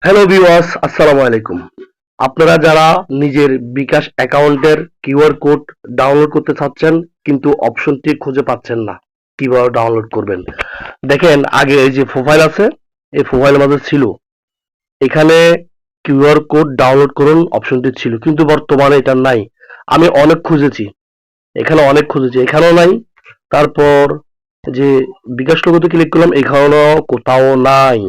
Hello viewers, আসসালামু আলাইকুম। আপনারা যারা নিজের বিকাশ অ্যাকাউন্টের কিউআর কোড ডাউনলোড করতে চাচ্ছেন কিন্তু অপশনটি খুঁজে পাচ্ছেন না, কিভাবে ডাউনলোড করবেন? দেখেন, আগে এই যে প্রোফাইল আছে, এই প্রোফাইলের মধ্যে ছিল এখানে কিউআর কোড ডাউনলোড করুন অপশনটি ছিল, কিন্তু বর্তমানে এটা নাই। আমি অনেক খুঁজেছি, এখানে অনেক খুঁজেছি, এখানেও নাই। তারপর যে বিকাশ লোগোতে ক্লিক করলাম, এখানেও কোথাও নাই।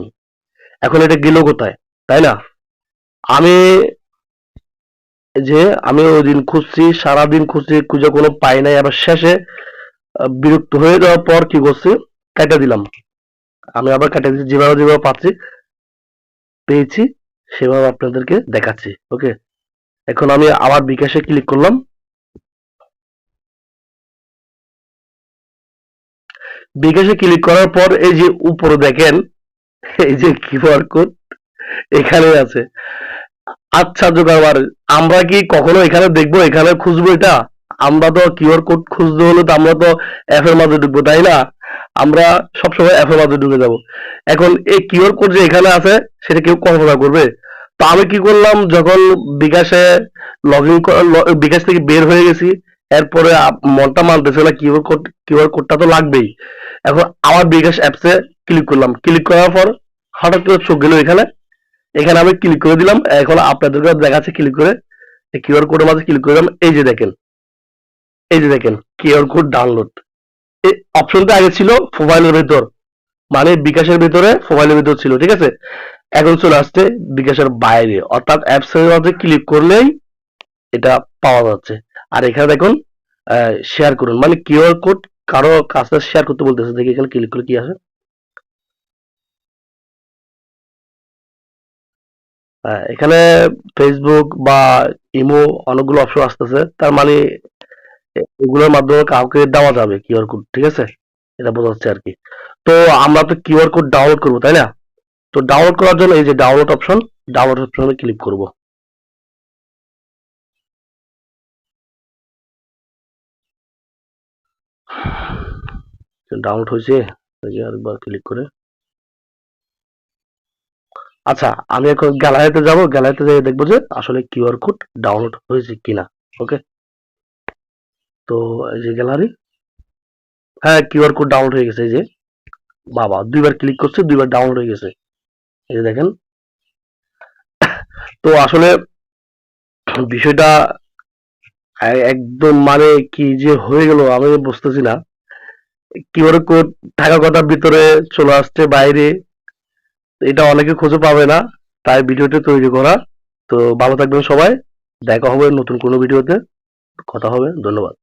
এখন এটা গেল কোথায়, তাই না? আমি আমি ওই দিন খুঁজছি, সারাদিন খুঁজছি, খুঁজে কোনো পাই নাই। আবার শেষে বিরক্ত হয়ে যাওয়ার পর কি করছি, কেটে দিলাম। আমি আবার কেটে দিচ্ছি, যেভাবে যেভাবে পাচ্ছি পেয়েছি সেভাবে আপনাদেরকে দেখাচ্ছি। ওকে, এখন আমি আবার বিকাশে ক্লিক করলাম। বিকাশে ক্লিক করার পর এই যে উপরে দেখেন, এই যে কিউআর কোড এখানে আছে। আচ্ছা জোগাড়, আমরা কি কখনো এখানে দেখবো, এখানে খুঁজবো এটা? আমরা তো কিউআর কোড খুঁজতে হলে তো আমরা তো অ্যাপ এর মাঝে ঢুকবো, তাই না? আমরা সবসময় অ্যাপ এর মাঝে ঢুকে যাব। এখন এই কিউআর কোড যে এখানে আছে সেটা কেউ কল্পনা করবে? তো আমি কি করলাম, যখন বিকাশে লগ ইন, বিকাশ থেকে বের হয়ে গেছি, এরপরে মনটা মানতেছে না, কিউআর কোডটা তো লাগবেই। এখন আমার বিকাশ অ্যাপসে ক্লিক করলাম, ক্লিক করার পর হঠাৎ করে চোখ গেল এখানে। এখানে আমি ক্লিক করে দিলাম, এখন আপনাদেরকে দেখাচ্ছে ক্লিক করে কিউআর কোডের মাঝে ক্লিক করে দিলাম। এই যে দেখেন, এই যে দেখেন কিউআর কোড ডাউনলোড। এই অপশনটা আগে ছিল মোবাইলের ভেতর, মানে বিকাশের ভিতরে, মোবাইলের ভিতর ছিল, ঠিক আছে? এখন চলে আসছে বিকাশের বাইরে, অর্থাৎ অ্যাপস এর মধ্যে ক্লিক করলেই এটা পাওয়া যাচ্ছে। আর এখানে দেখুন শেয়ার করুন, মানে কিউআর কোড কারো কাছে শেয়ার করতে বলতেছে। দেখি এখানে ক্লিক করলে কি আসে। এখানে ফেসবুক বা ইমো অনেকগুলো অপশন আসতেছে, তার মানে এগুলোর মাধ্যমে কাউকে দেওয়া যাবে কিউআর কোড, ঠিক আছে? এটা বোঝাচ্ছে আর কি। তো আমরা তো কিউআর কোড ডাউনলোড করবো, তাই না? তো ডাউনলোড করার জন্য এই যে ডাউনলোড অপশনে ক্লিক করব। ডাউনলোড হয়েছে, এই যে আরেকবার ক্লিক করে। আচ্ছা, আমি এখন গ্যালারিতে যাব, গ্যালারিতে যেয়ে দেখবো যে আসলে কিউআর কোড ডাউনলোড হয়েছে কিনা। ওকে, তো এই যে গ্যালারি, হ্যাঁ কিউআর কোড ডাউনলোড হয়ে গেছে। এই যে বাবা, দুইবার ক্লিক করছে, দুইবার ডাউনলোড হয়ে গেছে। এই যে দেখেন। তো আসলে বিষয়টা একদম মানে কি যে হয়ে গেল আমি বুঝতেছি না। কিউআর কোড থাকা কথার ভিতরে চলে আসছে বাইরে, এটা অনেকে খুঁজে পাবে না, তাই ভিডিওটি তৈরি করা। তো ভালো থাকবেন সবাই, দেখা হবে নতুন কোনো ভিডিওতে, কথা হবে। ধন্যবাদ।